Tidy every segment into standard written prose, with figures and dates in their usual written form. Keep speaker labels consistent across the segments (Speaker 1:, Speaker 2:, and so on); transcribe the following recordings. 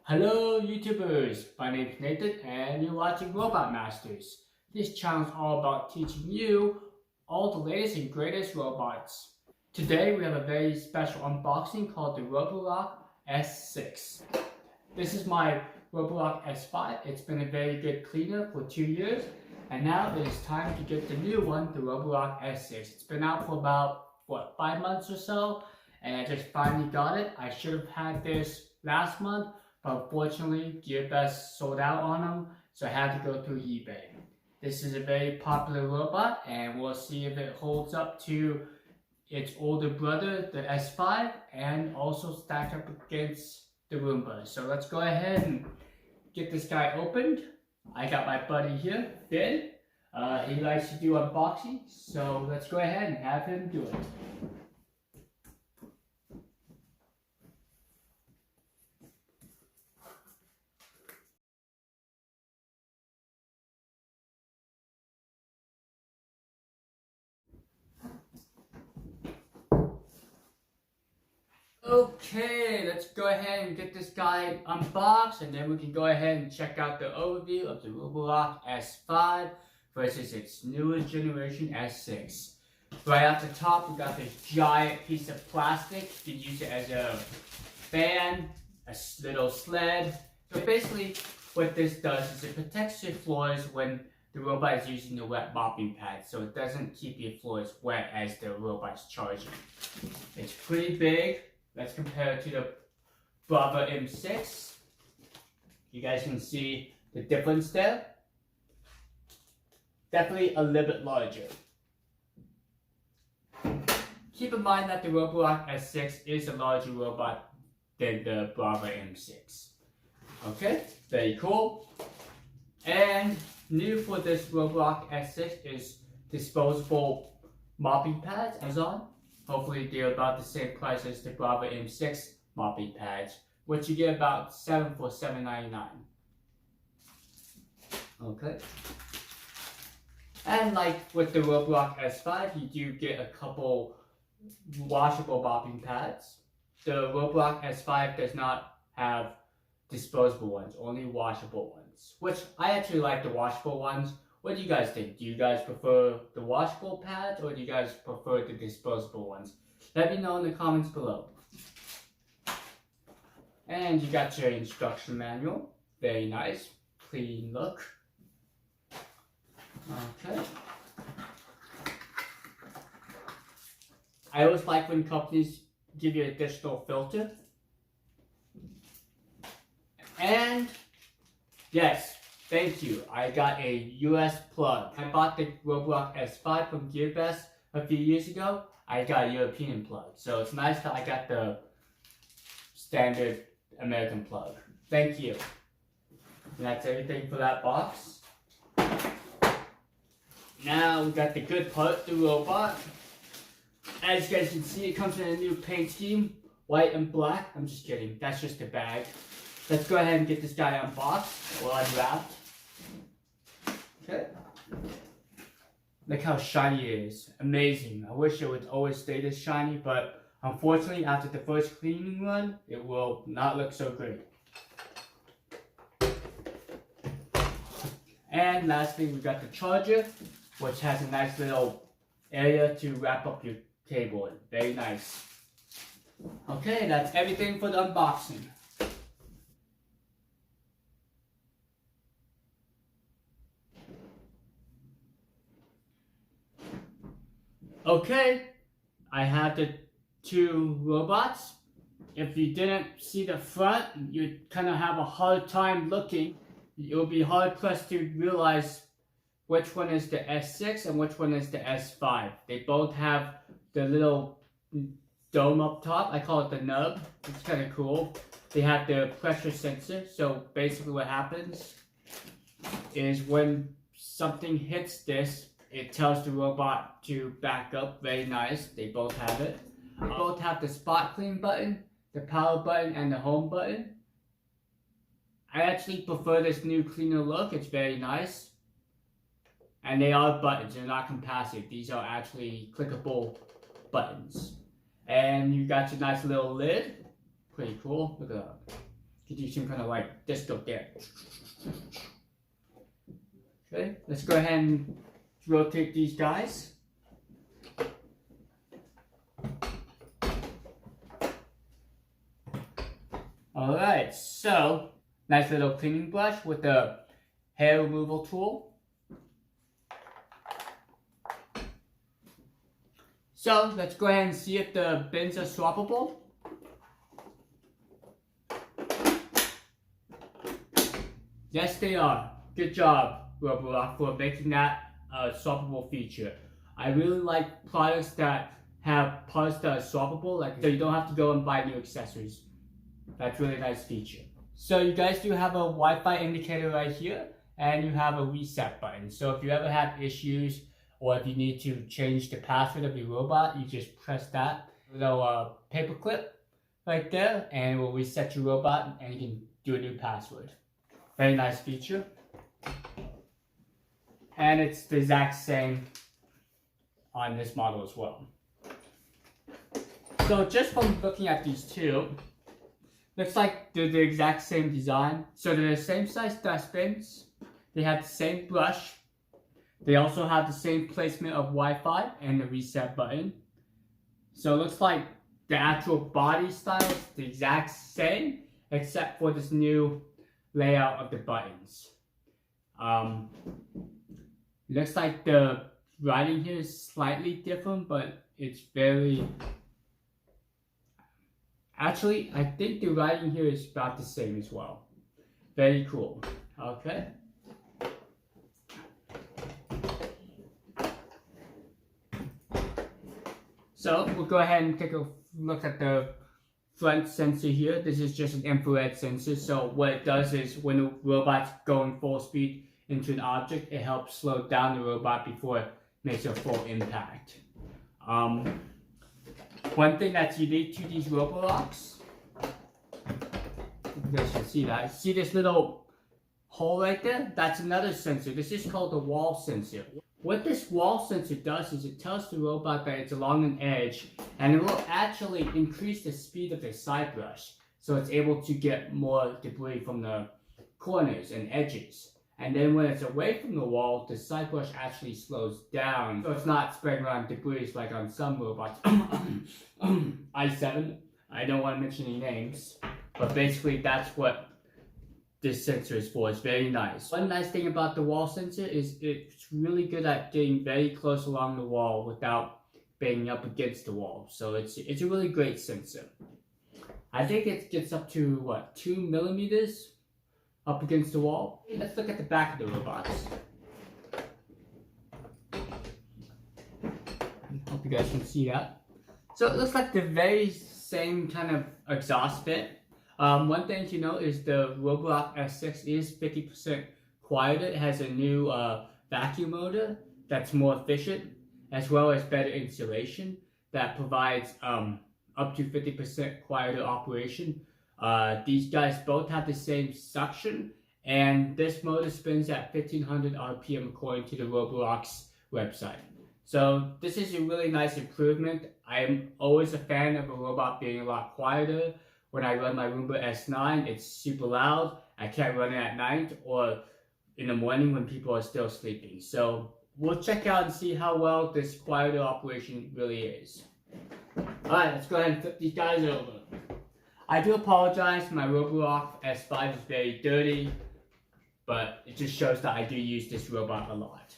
Speaker 1: Hello YouTubers, my name is Nathan and you're watching Robot Masters. This channel is all about teaching you all the latest and greatest robots. Today we have a very special unboxing called the Roborock S6. This is my Roborock S5. It's been a very good cleaner for 2 years and now it is time to get the new one, the Roborock S6. It's been out for about 5 months or so and I just finally got it. I should have had this last month, but unfortunately, GearBest sold out on them, so I had to go through eBay. This is a very popular robot, and we'll see if it holds up to its older brother, the S5, and also stack up against the Roomba. So let's go ahead and get this guy opened. I got my buddy here, Finn. He likes to do unboxing, so let's go ahead and have him do it. Okay, let's go ahead and get this guy unboxed and then we can go ahead and check out the overview of the Roborock S5 versus its newest generation S6. Right off the top, we got this giant piece of plastic. You can use it as a fan, a little sled. So basically, what this does is it protects your floors when the robot is using the wet mopping pad, so it doesn't keep your floors wet as the robot's charging. It's pretty big. Let's compare it to the GBROBOROCK M6. You guys can see the difference there. Definitely a little bit larger. Keep in mind that the Roborock S6 is a larger robot than the GBROBOROCK M6. Okay, very cool. And new for this Roborock S6 is disposable mopping pads, Amazon. Hopefully they're about the same price as the GBROBOROCK M6 mopping pads, which you get about 7 for $7.99. Okay. And like with the Roborock S5, you do get a couple washable mopping pads. The Roborock S5 does not have disposable ones, only washable ones. Which I actually like the washable ones. What do you guys think? Do you guys prefer the washable pads or do you guys prefer the disposable ones? Let me know in the comments below. And you got your instruction manual. Very nice. Clean look. Okay. I always like when companies give you an additional filter. And yes. Thank you. I got a US plug. I bought the Roborock S5 from GearBest a few years ago. I got a European plug. So it's nice that I got the standard American plug. Thank you. And that's everything for that box. Now we got the good part, the robot. As you guys can see, it comes in a new paint scheme, white and black. I'm just kidding. That's just a bag. Let's go ahead and get this guy unboxed or unwrapped. Okay. Look how shiny it is. Amazing. I wish it would always stay this shiny, but unfortunately after the first cleaning run, it will not look so great. And lastly, we got the charger, which has a nice little area to wrap up your cable in. Very nice. Okay, that's everything for the unboxing. Okay, I have the two robots. If you didn't see the front, you'd kind of have a hard time looking. You'll be hard pressed to realize which one is the S6 and which one is the S5. They both have the little dome up top. I call it the nub. It's kind of cool. They have the pressure sensor. So basically what happens is when something hits this, it tells the robot to back up. Very nice. They both have it. They both have the spot clean button, the power button, and the home button. I actually prefer this new cleaner look. It's very nice. And they are buttons. They're not capacitive. These are actually clickable buttons. And you got your nice little lid. Pretty cool. Look at that. Could do some kind of like disco there. Okay, let's go ahead and rotate these guys. Alright, so nice little cleaning brush with the hair removal tool. So let's go ahead and see if the bins are swappable. Yes, they are. Good job, Roborock, for making that a swappable feature. I really like products that have parts that are swappable, like so you don't have to go and buy new accessories. That's a really nice feature. So you guys do have a Wi-Fi indicator right here, and you have a reset button. So if you ever have issues, or if you need to change the password of your robot, you just press that little paper clip right there, and it will reset your robot, and you can do a new password. Very nice feature. And it's the exact same on this model as well. So just from looking at these two, looks like they're the exact same design. So they're the same size dustbins. They have the same brush. They also have the same placement of Wi-Fi and the reset button. So it looks like the actual body style is the exact same, except for this new layout of the buttons. Looks like the writing here is slightly different, but it's very... Actually, I think the writing here is about the same as well. Very cool. Okay. So we'll go ahead and take a look at the front sensor here. This is just an infrared sensor. So what it does is when the robot's going full speed into an object, it helps slow down the robot before it makes a full impact. One thing that's unique to these Roborocks, you guys can see that. See this little hole right there? That's another sensor. This is called the wall sensor. What this wall sensor does is it tells the robot that it's along an edge, and it will actually increase the speed of the side brush, so it's able to get more debris from the corners and edges. And then when it's away from the wall, the side brush actually slows down, so it's not spreading around debris like on some robots. i7, I don't want to mention any names, but basically that's what this sensor is for. It's very nice. One nice thing about the wall sensor is it's really good at getting very close along the wall without banging up against the wall. So it's a really great sensor. I think it gets up to what, 2 millimeters up against the wall. Let's look at the back of the robots. Hope you guys can see that. So it looks like the very same kind of exhaust bit. One thing to note is the Roborock S6 is 50% quieter. It has a new vacuum motor that's more efficient, as well as better insulation that provides up to 50% quieter operation. These guys both have the same suction, and this motor spins at 1500 RPM according to the Roborock's website. So this is a really nice improvement. I'm always a fan of a robot being a lot quieter. When I run my Roomba S9, it's super loud. I can't run it at night or in the morning when people are still sleeping. So we'll check out and see how well this quieter operation really is. Alright, let's go ahead and flip these guys over. I do apologize, my Roborock S5 is very dirty, but it just shows that I do use this robot a lot.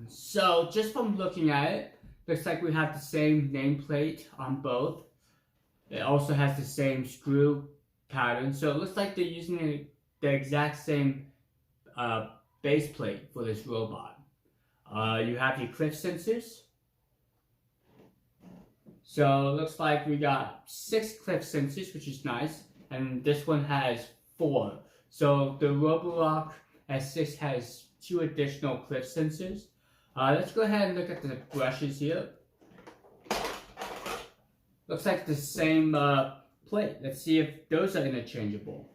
Speaker 1: So just from looking at it, looks like we have the same nameplate on both. It also has the same screw pattern, so it looks like they're using the exact same base plate for this robot. You have your cliff sensors. So it looks like we got 6 cliff sensors, which is nice, and this one has 4. So the Roborock S6 has 2 additional cliff sensors. Let's go ahead and look at the brushes here. Looks like the same plate. Let's see if those are interchangeable.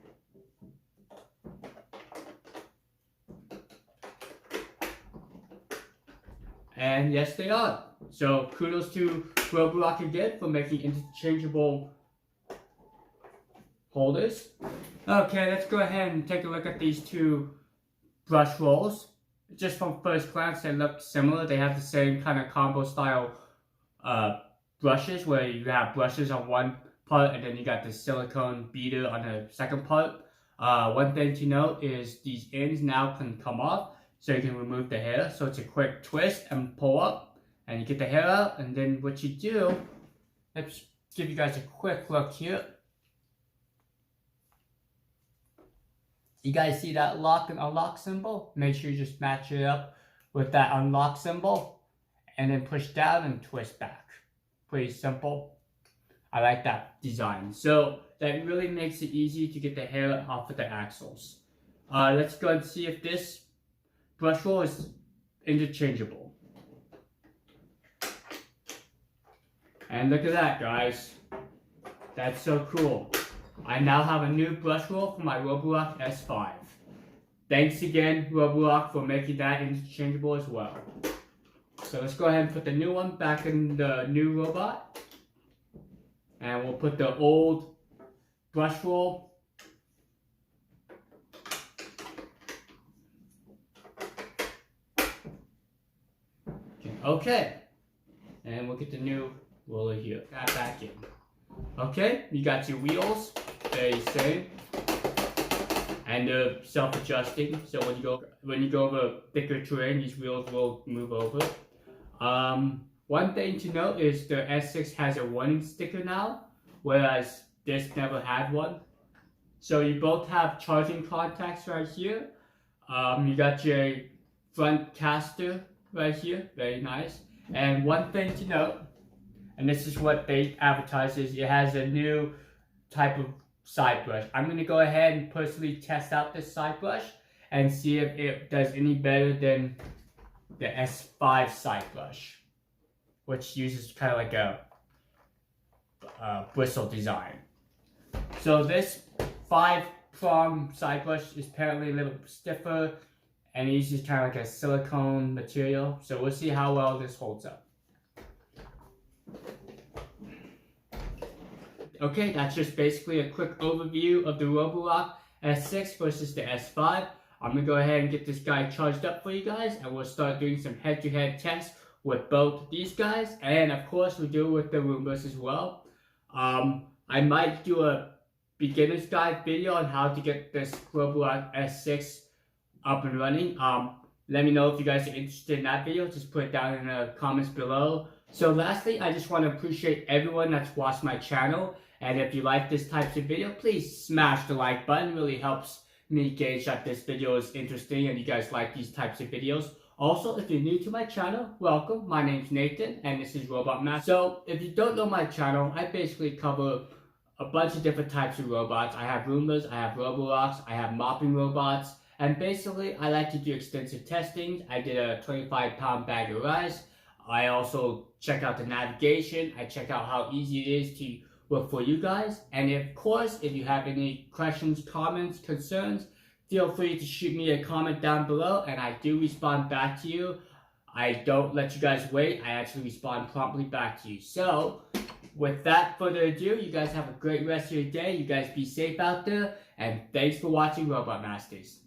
Speaker 1: And yes, they are. So kudos to Roborock again for making interchangeable holders. Okay, let's go ahead and take a look at these two brush rolls. Just from first glance, they look similar. They have the same kind of combo style brushes, where you have brushes on one part and then you got the silicone beater on the second part. One thing to note is these ends now can come off, so you can remove the hair. So it's a quick twist and pull up, and you get the hair out. And then what you do, let's give you guys a quick look here. You guys see that lock and unlock symbol? Make sure you just match it up with that unlock symbol, and then push down and twist back. Pretty simple. I like that design. So that really makes it easy to get the hair off of the axles. Let's go and see if this brush roll is interchangeable. And look at that, guys. That's so cool. I now have a new brush roll for my Roborock S5. Thanks again, Roborock, for making that interchangeable as well. So let's go ahead and put the new one back in the new robot. And we'll put the old brush roll. Okay. And we'll get the new roller here. That back in. Okay, you got your wheels, very same, and they're self-adjusting. So when you go over thicker terrain, these wheels will move over. One thing to note is the S6 has a warning sticker now, whereas this never had one. So you both have charging contacts right here. You got your front caster right here, very nice. And one thing to note, and this is what they advertise, is it has a new type of side brush. I'm going to go ahead and personally test out this side brush and see if it does any better than the S5 side brush, which uses kind of like a bristle design. So this 5-prong side brush is apparently a little stiffer, and it uses kind of like a silicone material. So we'll see how well this holds up. Okay, that's just basically a quick overview of the Roborock S6 versus the S5. I'm going to go ahead and get this guy charged up for you guys, and we'll start doing some head-to-head tests with both these guys, and of course we'll do it with the Roombas as well. I might do a beginner's guide video on how to get this Roborock S6 up and running. Let me know if you guys are interested in that video. Just put it down in the comments below. So lastly, I just want to appreciate everyone that's watched my channel. And if you like this type of video, please smash the like button. It really helps me gauge that this video is interesting and you guys like these types of videos. Also, if you're new to my channel, welcome. My name's Nathan and this is RobotMax. So if you don't know my channel, I basically cover a bunch of different types of robots. I have Roombas, I have Roborocks, I have mopping robots. And basically, I like to do extensive testing. I did a 25-pound bag of rice. I also check out the navigation. I check out how easy it is to work for you guys. And of course, if you have any questions, comments, concerns, feel free to shoot me a comment down below and I do respond back to you. I don't let you guys wait. I actually respond promptly back to you. So, without further ado, you guys have a great rest of your day. You guys be safe out there. And thanks for watching Robot Masters.